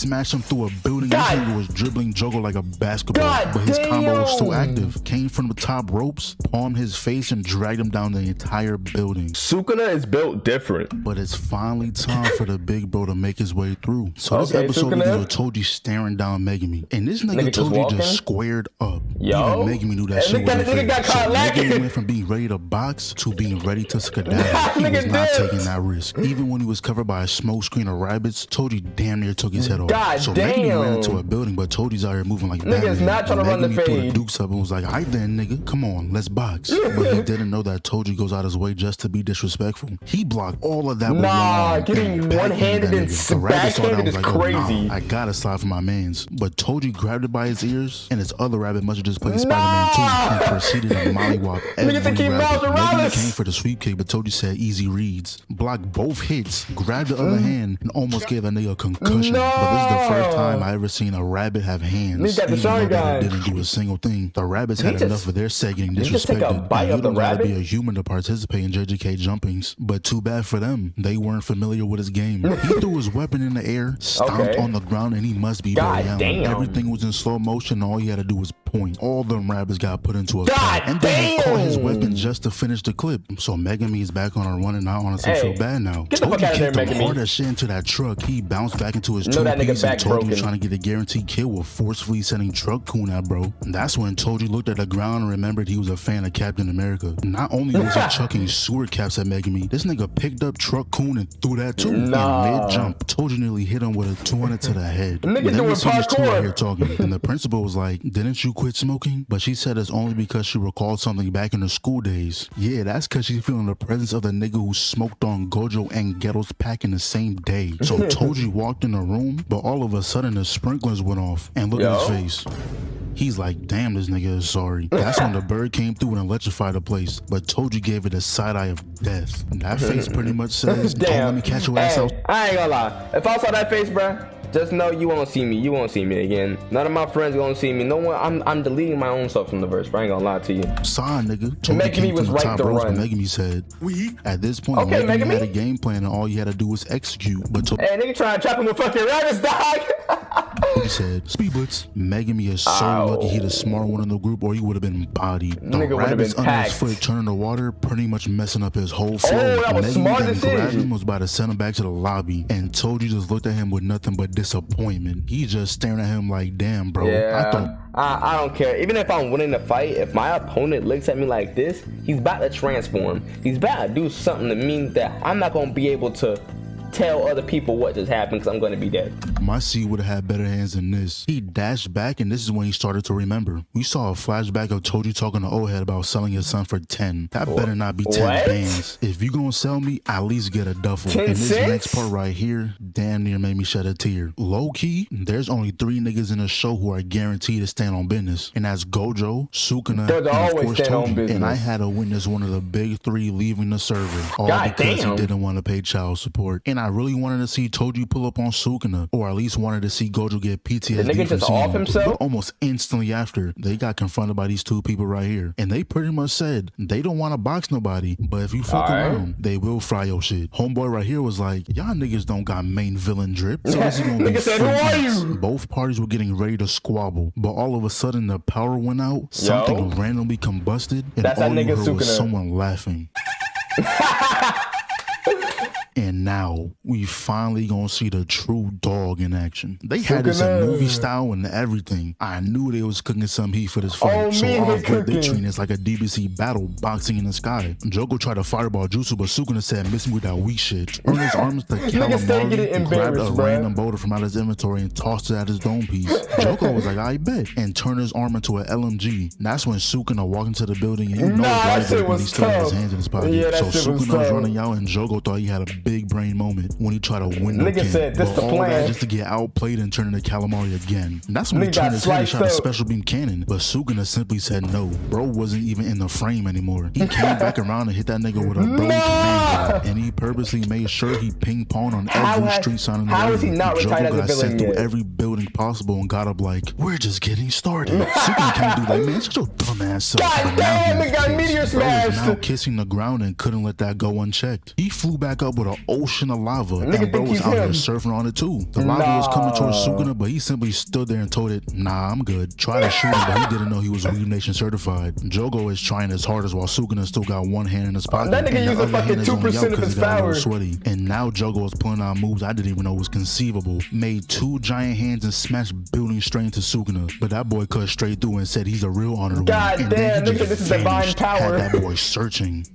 smashed him through a building. This nigga was dribbling Jogo like a basketball, but his combo was so active. Came from the top ropes, palmed his face, and dragged him down the entire building. Sukuna is built different. But it's finally time for the big bro to make his way through. So this episode begins with Toji staring down Megumi. And this nigga Toji just squared up. Yo. Even Megumi knew that shit was fair. So Megumi went from being ready to box to being ready to skedaddle. He was not taking that risk. Even when he was covered by a smoke screen of rabbits, Toji damn near took his head off. So Megumi ran into a building, but Toji's out here moving like Batman. Nigga's not trying to run the fade. Threw the dukes up and was like, "All right then, nigga, come on, let's box." But he didn't know that Toji goes out his way just to be disrespectful. He blocked all of that with one arm. Getting one-handed and backhanded is crazy. I gotta slide for my mans. But Toji grabbed it by his ears, and his other rabbit must have just played Spider-Man 2 and proceeded to mollywop every rabbit. Megumi came for the sweep kick, but Toji said easy reads. Blocked both hits, grabbed the other hand, and almost gave that nigga a concussion. But this is the first time I ever seen a rabbit have hands. Even though they didn't do a single thing. The rabbits had enough of their set getting disrespected. And you don't gotta be a human to participate in JJK jumpings. But too bad for them. They weren't familiar with his game. He threw his weapon in the air, stomped on the ground, and he must be very young. Everything was in slow motion. All he had to do was point. All them rabbits got put into a fight. And then he caught his weapon just to finish the clip. So Megumi is back on a run, and I honestly feel bad now. Get the fuck out of there, Megumi. Hard as shit into that truck. He bounced back into his two-piece and Toji trying to get a guaranteed kill with forcefully sending Truck Kun at bro. And that's when Toji looked at the ground and remembered he was a fan of Captain America. Not only was he chucking sewer caps at Megumi, this nigga picked up Truck Kun and threw that too. In mid-jump, Toji nearly hit him with a 200 to the head. Nigga doing parkour. Here talking, and the principal was like, "Didn't you quit smoking?" But she said it's only because she recalled something back in her school days. Yeah, that's because she's feeling the presence of the nigga who smoked on Gojo and Ghetto's pack in the same day. So Toji walked in the room, but all of a sudden the sprinklers went off, and look at his face. He's like, damn, this nigga is sorry. That's when the bird came through and electrified the place. But Toji gave it a side eye of death. That face pretty much says, don't let me catch your ass out. I ain't gonna lie. If I saw that face, bruh, just know you won't see me. You won't see me again. None of my friends gonna see me. No one. I'm deleting my own stuff from the verse, bro. I ain't gonna lie to you. Sorry, nigga. Megumi was right to run. Megumi said, at this point, Megumi had a game plan and all you had to do was execute. But hey, nigga trying to trap him with fucking rabbits, dog. He said, speed blitz. Megumi is so lucky he the smart one in the group or he would have been bodied. The rabbits under his foot turning the water, pretty much messing up his whole flow. Oh, that was smart decision. Grabbed him, was about to send him back to the lobby, and Toji just looked at him with nothing but disappointment. He's just staring at him like, damn, bro. Yeah, I don't care. Even if I'm winning the fight, if my opponent looks at me like this, he's about to transform. He's about to do something to me that I'm not gonna be able to tell other people what just happened because I'm going to be dead. My C would have had better hands than this. He dashed back, and this is when he started to remember. We saw a flashback of Toji talking to old head about selling his son for 10. That better not be 10 bands. If you gonna sell me, at least get a duffel. And this next part right here damn near made me shed a tear. Low key, there's only 3 niggas in the show who are guaranteed to stand on business, and that's Gojo, Sukuna, and of course Toji. And I had to witness one of the big 3 leaving the server, all because he didn't want to pay child support. And I really wanted to see Toji pull up on Sukuna, or at least wanted to see Gojo get PTSD. The nigga just off himself? But almost instantly after, they got confronted by these 2 people right here, and they pretty much said they don't want to box nobody, but if you fuck around, they will fry your shit. Homeboy right here was like, y'all niggas don't got main villain drip, so this is gonna be said, who are you? Both parties were getting ready to squabble, but all of a sudden the power went out, something randomly combusted, and all you heard was someone laughing. And now we finally gonna see the true dog in action. They had this in movie style and everything. I knew they was cooking some heat for this fight. So off rip, they treating this like a DBC battle, boxing in the sky. Jogo tried to fireball Jutsu, but Sukuna said, miss me with that weak shit. Turned his arms to calamari, grabbed a random boulder from out his inventory and tossed it at his dome piece. Jogo was like, I bet, and turned his arm into an LMG. And that's when Sukuna walked into the building, and you know he still had his hands in his pocket. So Sukuna was running out, and Jogo thought he had a big brain moment when he tried to win the game. Said, this the plan. That just to get outplayed and turn into calamari again. And that's when he turned his head and shot a special beam cannon. But Sukuna simply said no. Bro wasn't even in the frame anymore. He came back around and hit that nigga with a broken command, and he purposely made sure he ping-ponged on every street sign in the How is he not retired as a villain through every building possible and got up like, we're just getting started. Sukuna can't do that, man. Shut your dumb ass up. God damn, the guy meteor smashed. Bro was now kissing the ground and couldn't let that go unchecked. He flew back up with an ocean of lava, Nigga and bro think was he's out here him. surfing on it too. The lava was coming towards Sukuna, but he simply stood there and told it, nah, I'm good. Tried to shoot him, but he didn't know he was Weed Nation certified. Jogo is trying his hardest while Sukuna still got one hand in his pocket. That nigga and the used a other fucking hand is only 2% out of 'cause his he got a little power. sweaty. And now Jogo is pulling out moves I didn't even know was conceivable. Made 2 giant hands and smashed building straight into Sukuna. But that boy cut straight through and said he's a real honorable. God and damn, then he nigga, just this is divine vanished. power. Had that boy searching.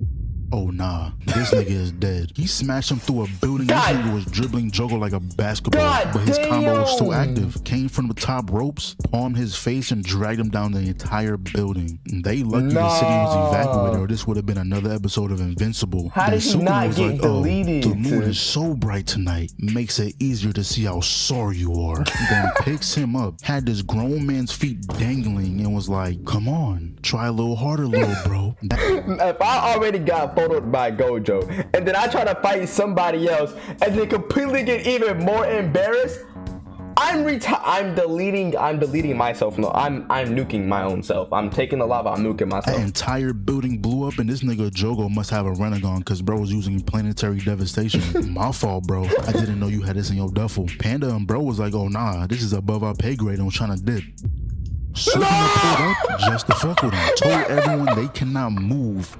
Oh nah, this nigga is dead. He smashed him through a building. This nigga was dribbling Jogo like a basketball, but his combo was still active. Came from the top ropes, palmed his face, and dragged him down the entire building. They lucky the city was evacuated, or this would have been another episode of Invincible. How did he not get deleted? The moon is so bright tonight, makes it easier to see how sore you are. Then picks him up, had this grown man's feet dangling, and was like, "Come on, try a little harder, little bro." If I already got photoed by Gojo, and then I try to fight somebody else, and then completely get even more embarrassed, I'm deleting myself. No, I'm nuking my own self. I'm taking the lava, I'm nuking myself. That entire building blew up, and this nigga Jogo must have a Renegon because bro was using planetary devastation. My fault, bro. I didn't know you had this in your duffel. Panda and bro was like, oh nah, this is above our pay grade and was trying to dip. Sukuna pulled up just to fuck with him. Told everyone they cannot move.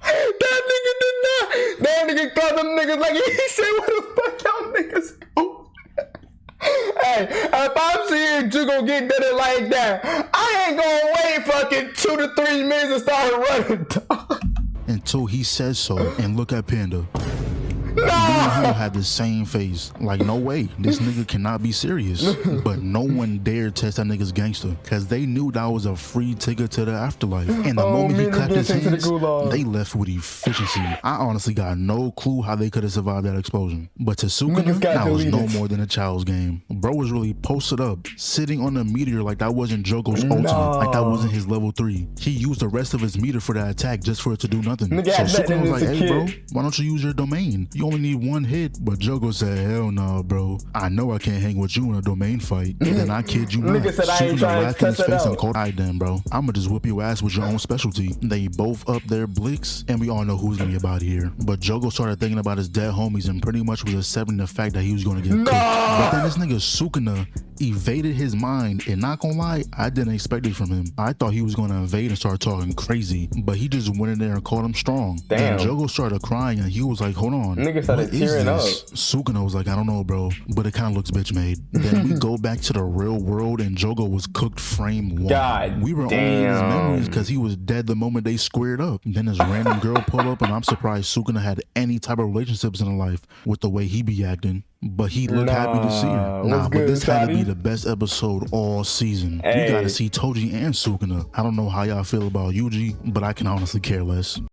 That nigga did not. That nigga called them niggas like he said, "Where the fuck y'all niggas go?" Hey, if I'm seeing Jugo get better like that, I ain't gonna wait fucking 2 to 3 minutes to start running. Until he says so, and look at Panda. Me and him had the same face. Like, no way, this nigga cannot be serious. But no one dared test that nigga's gangster, because they knew that was a free ticket to the afterlife. And the moment he clapped his hands, they left with efficiency. I honestly got no clue how they could have survived that explosion. But to Sukuna, that was no more than a child's game. Bro was really posted up, sitting on the meteor like that wasn't Jogo's ultimate, like that wasn't his level 3. He used the rest of his meter for that attack just for it to do nothing. So Sukuna was like, hey bro, why don't you use your domain? You only need 1 hit. But Jogo said, hell nah, bro. I know I can't hang with you in a domain fight. And then I kid you not. Nigga said I ain't trying to test it out. Alright then, bro. I'ma just whip your ass with your own specialty. They both up their blicks, and we all know who's gonna be about here. But Jogo started thinking about his dead homies and pretty much was accepting the fact that he was gonna get cooked. But then this nigga Sukuna evaded his mind, and not gonna lie, I didn't expect it from him. I thought he was gonna invade and start talking crazy, but he just went in there and called him strong. Damn. And Jogo started crying, and he was like, hold on, nigga started tearing up. Sukuna was like, I don't know, bro, but it kind of looks bitch made. Then we go back to the real world, and Jogo was cooked frame 1. God we were only in his memories because he was dead the moment they squared up. Then this random girl pulled up, and I'm surprised Sukuna had any type of relationships in her life with the way he be acting. But he looked happy to see her. But this had to be the best episode all season. You gotta see Toji and Sukuna. I don't know how y'all feel about Yuji, but I can honestly care less.